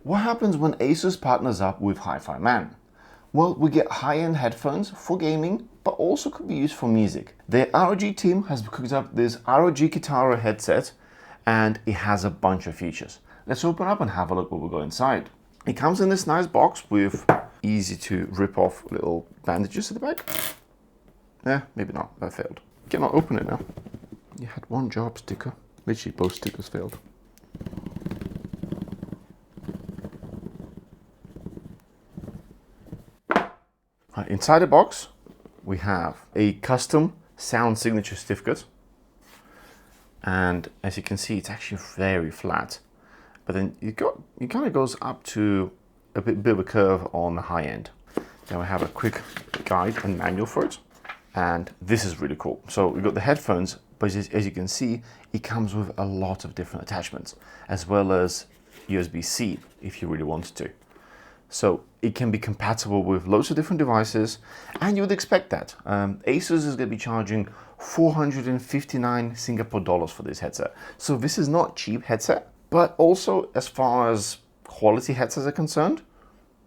What happens when Asus partners up with Hi-Fi Man? Well, we get high-end headphones for gaming, but also could be used for music. The ROG team has cooked up this ROG Kithara headset, and it has a bunch of features. Let's open up and have a look what we got inside. It comes in this nice box with easy to rip off little bandages at the back. Maybe not, that failed. Cannot open it now. You had one job, sticker. Literally both stickers failed. Right, inside the box, we have a custom sound signature certificate. And as you can see, it's actually very flat. But then it kind of goes up to a bit of a curve on the high end. Then we have a quick guide and manual for it. And this is really cool. So we've got the headphones, but as you can see, it comes with a lot of different attachments, as well as USB-C if you really wanted to. So it can be compatible with loads of different devices, and you would expect that. Asus is going to be charging 459 Singapore dollars for this headset. So this is not a cheap headset, but also as far as quality headsets are concerned,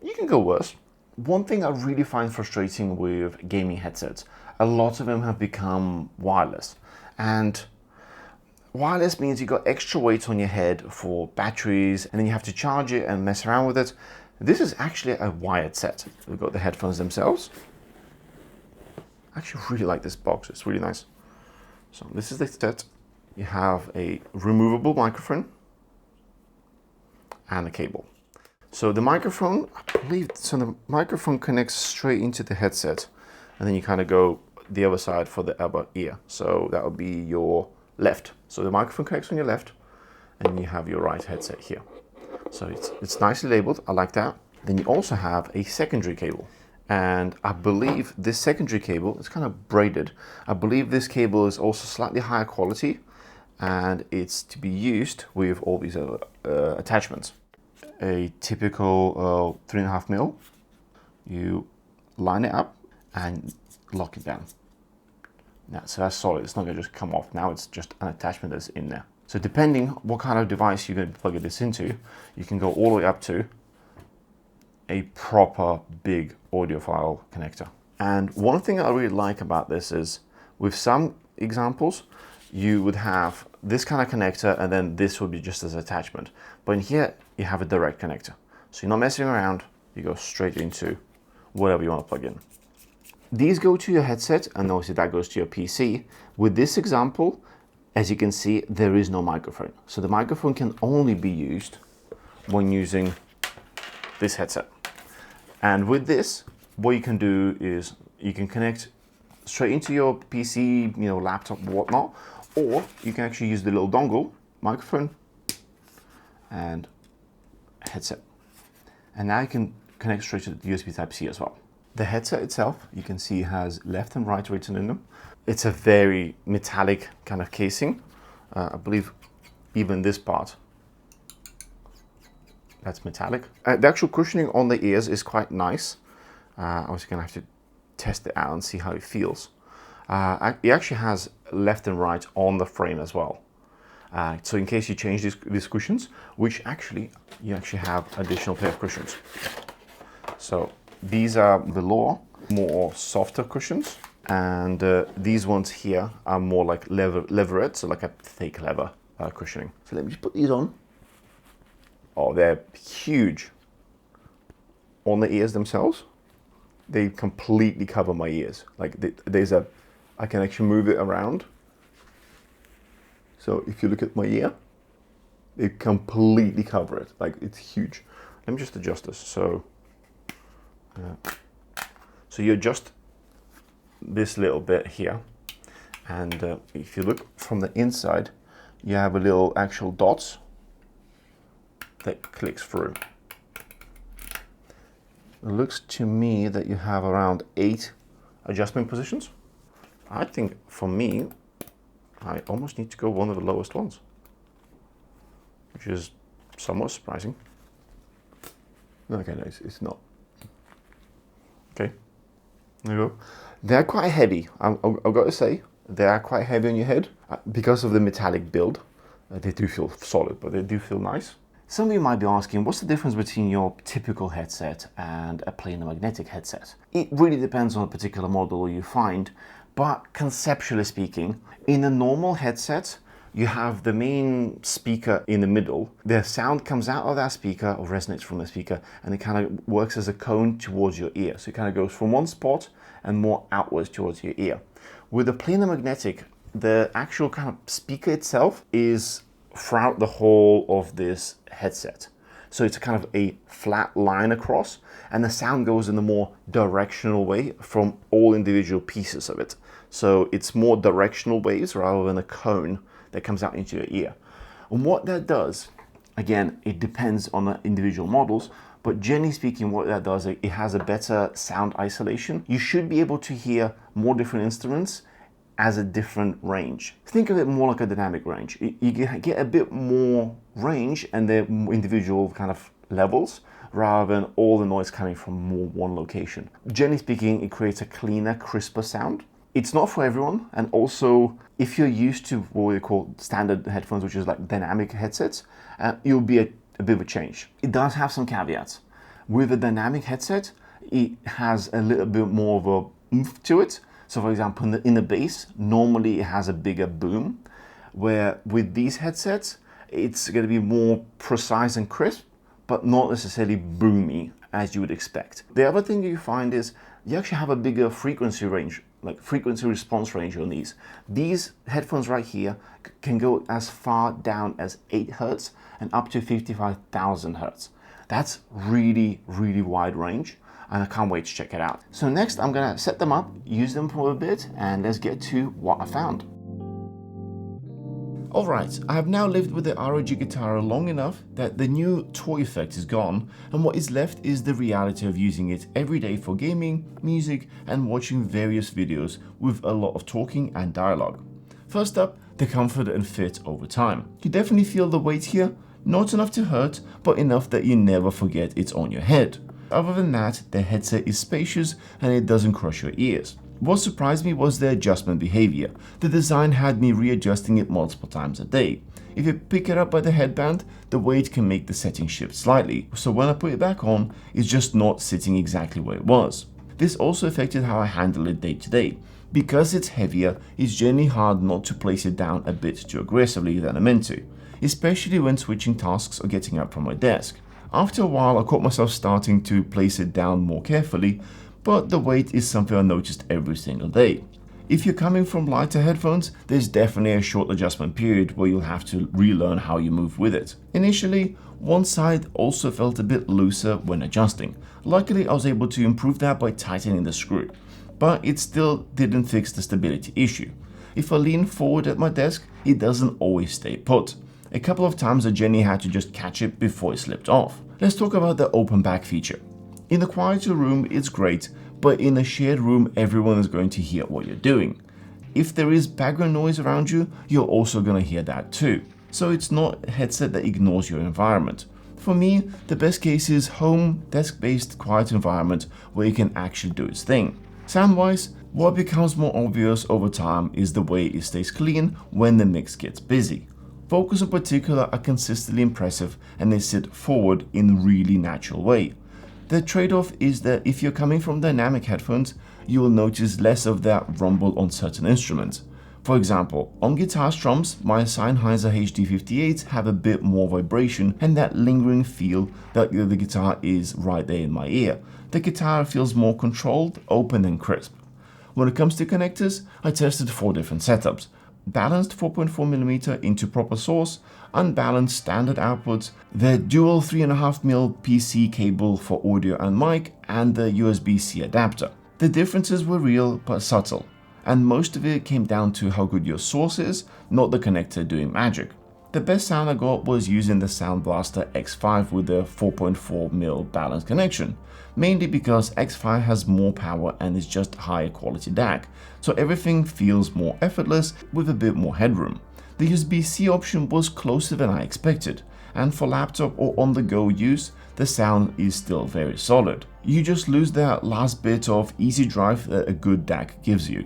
you can go worse. One thing I really find frustrating with gaming headsets, a lot of them have become wireless. And wireless means you got extra weight on your head for batteries, and then you have to charge it and mess around with it. This is actually a wired set. We've got the headphones themselves. I actually really like this box, it's really nice. So this is the set. You have a removable microphone and a cable. So the microphone, I believe, so the microphone connects straight into the headset, and then you kind of go the other side for the other ear. So that would be your left. So the microphone connects on your left, and you have your right headset here. So it's nicely labeled, I like that. Then you also have a secondary cable. And I believe this secondary cable is kind of braided. I believe this cable is also slightly higher quality, and it's to be used with all these other attachments. A typical 3.5mm, you line it up and lock it down. Now, so that's solid, it's not gonna just come off. Now it's just an attachment that's in there. So depending what kind of device you're going to plug this into, you can go all the way up to a proper big audiophile connector. And one thing I really like about this is, with some examples, you would have this kind of connector, and then this would be just as an attachment. But in here, you have a direct connector. So you're not messing around, you go straight into whatever you want to plug in. These go to your headset, and obviously that goes to your PC. With this example, as you can see, there is no microphone. So the microphone can only be used when using this headset. And with this, what you can do is you can connect straight into your PC, laptop, whatnot, or you can actually use the little dongle, microphone, and headset. And now you can connect straight to the USB Type-C as well. The headset itself, you can see, has left and right written in them. It's a very metallic kind of casing. I believe even this part, that's metallic. The actual cushioning on the ears is quite nice. I was gonna have to test it out and see how it feels. It actually has left and right on the frame as well. So in case you change these cushions, which you actually have additional pair of cushions. So these are velour, more softer cushions. And these ones here are more like leatherette, so like a fake leather cushioning. So let me just put these on. Oh, they're huge. On the ears themselves, they completely cover my ears. Like I can actually move it around. So if you look at my ear, they completely cover it. Like, it's huge. Let me just adjust this. So you adjust this little bit here, and if you look from the inside, you have a little actual dots that clicks through. It looks to me that you have around 8 adjustment positions. I think for me, I almost need to go one of the lowest ones, which is somewhat surprising. Okay, no, it's not. Okay, there you go. They're quite heavy. I've got to say, they are quite heavy on your head because of the metallic build. They do feel solid, but they do feel nice. Some of you might be asking, what's the difference between your typical headset and a planar magnetic headset? It really depends on a particular model you find, but conceptually speaking, in a normal headset, you have the main speaker in the middle. The sound comes out of that speaker or resonates from the speaker, and it kind of works as a cone towards your ear. So it kind of goes from one spot and more outwards towards your ear. With the planar magnetic, the actual kind of speaker itself is throughout the whole of this headset. So it's kind of a flat line across, and the sound goes in a more directional way from all individual pieces of it. So it's more directional waves rather than a cone that comes out into your ear. And what that does, again, it depends on the individual models, but generally speaking, what that does, it has a better sound isolation. You should be able to hear more different instruments as a different range. Think of it more like a dynamic range. You get a bit more range and the individual kind of levels rather than all the noise coming from more one location. Generally speaking, it creates a cleaner, crisper sound. It's not for everyone, and also if you're used to what we call standard headphones, which is like dynamic headsets, it'll be a bit of a change. It does have some caveats. With a dynamic headset, it has a little bit more of a oomph to it. So for example, in the bass, normally it has a bigger boom, where with these headsets, it's going to be more precise and crisp, but not necessarily boomy as you would expect. The other thing you find is you actually have a bigger frequency range, like frequency response range on these. These headphones right here can go as far down as 8 Hertz and up to 55,000 Hertz. That's really, really wide range, and I can't wait to check it out. So next I'm gonna set them up, use them for a bit, and let's get to what I found. Alright, I have now lived with the ROG Kithara long enough that the new toy effect is gone, and what is left is the reality of using it every day for gaming, music, and watching various videos with a lot of talking and dialogue. First up, the comfort and fit over time. You definitely feel the weight here, not enough to hurt, but enough that you never forget it's on your head. Other than that, the headset is spacious and it doesn't crush your ears. What surprised me was the adjustment behavior. The design had me readjusting it multiple times a day. If you pick it up by the headband, the weight can make the setting shift slightly, so when I put it back on, it's just not sitting exactly where it was. This also affected how I handle it day to day. Because it's heavier, it's generally hard not to place it down a bit too aggressively than I meant to, especially when switching tasks or getting up from my desk. After a while, I caught myself starting to place it down more carefully, but the weight is something I noticed every single day. If you're coming from lighter headphones, there's definitely a short adjustment period where you'll have to relearn how you move with it. Initially, one side also felt a bit looser when adjusting. Luckily, I was able to improve that by tightening the screw, but it still didn't fix the stability issue. If I lean forward at my desk, it doesn't always stay put. A couple of times I generally had to just catch it before it slipped off. Let's talk about the open back feature. In a quieter room, it's great, but in a shared room, everyone is going to hear what you're doing. If there is background noise around you, you're also going to hear that too. So it's not a headset that ignores your environment. For me, the best case is home, desk-based, quiet environment where you can actually do its thing. Sound-wise, what becomes more obvious over time is the way it stays clean when the mix gets busy. Vocals in particular are consistently impressive and they sit forward in a really natural way. The trade-off is that if you're coming from dynamic headphones, you will notice less of that rumble on certain instruments. For example, on guitar strums, my Sennheiser HD58s have a bit more vibration and that lingering feel that the guitar is right there in my ear. The guitar feels more controlled, open and crisp. When it comes to connectors, I tested 4 different setups. Balanced 4.4mm into proper source, unbalanced standard outputs, the dual 3.5mm PC cable for audio and mic, and the USB-C adapter. The differences were real but subtle, and most of it came down to how good your source is, not the connector doing magic. The best sound I got was using the Sound Blaster X5 with the 4.4mm balanced connection, mainly because X5 has more power and is just higher quality DAC, so everything feels more effortless with a bit more headroom. The USB-C option was closer than I expected, and for laptop or on-the-go use, the sound is still very solid. You just lose that last bit of easy drive that a good DAC gives you.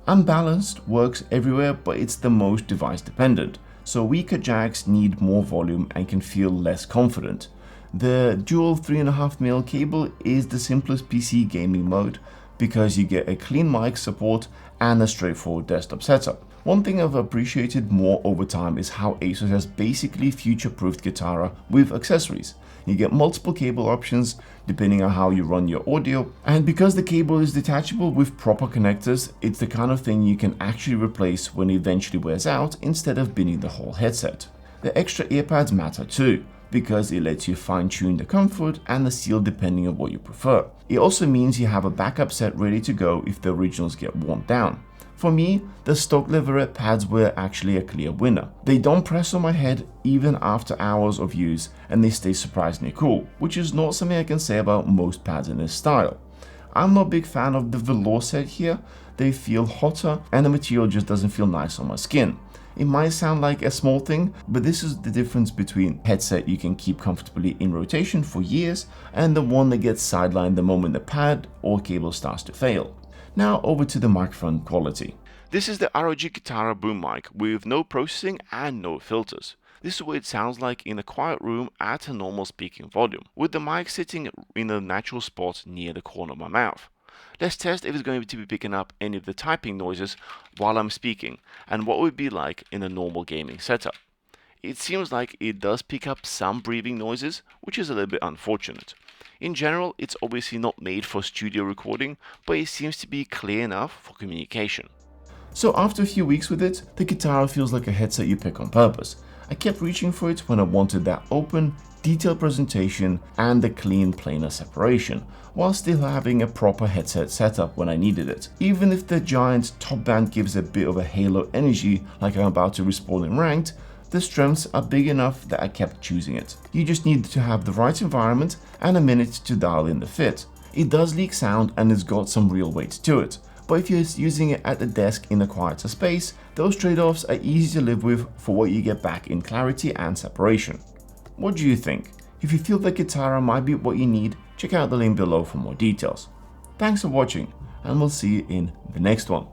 Unbalanced works everywhere, but it's the most device dependent. so weaker jacks need more volume and can feel less confident. The dual 3.5mm cable is the simplest PC gaming mode because you get a clean mic support and a straightforward desktop setup. One thing I've appreciated more over time is how ASUS has basically future-proofed Kithara with accessories. You get multiple cable options depending on how you run your audio, and because the cable is detachable with proper connectors, it's the kind of thing you can actually replace when it eventually wears out instead of binning the whole headset. The extra earpads matter too, because it lets you fine-tune the comfort and the seal depending on what you prefer. It also means you have a backup set ready to go if the originals get worn down. For me, the stock leatherette pads were actually a clear winner. They don't press on my head even after hours of use, and they stay surprisingly cool, which is not something I can say about most pads in this style. I'm not a big fan of the velour set here. They feel hotter and the material just doesn't feel nice on my skin. It might sound like a small thing, but this is the difference between a headset you can keep comfortably in rotation for years and the one that gets sidelined the moment the pad or cable starts to fail. Now over to the microphone quality. This is the ROG Kithara boom mic with no processing and no filters. This is what it sounds like in a quiet room at a normal speaking volume, with the mic sitting in a natural spot near the corner of my mouth. Let's test if it's going to be picking up any of the typing noises while I'm speaking and what it would be like in a normal gaming setup. It seems like it does pick up some breathing noises, which is a little bit unfortunate. In general, it's obviously not made for studio recording, but it seems to be clear enough for communication. So after a few weeks with it, the Kithara feels like a headset you pick on purpose. I kept reaching for it when I wanted that open, detailed presentation and the clean planar separation, while still having a proper headset setup when I needed it. Even if the giant top band gives a bit of a halo energy like I'm about to respawn in ranked, the strengths are big enough that I kept choosing it. You just need to have the right environment and a minute to dial in the fit. It does leak sound and it's got some real weight to it, but if you're using it at the desk in a quieter space, those trade-offs are easy to live with for what you get back in clarity and separation. What do you think? If you feel that Kithara might be what you need, check out the link below for more details. Thanks for watching, and we'll see you in the next one.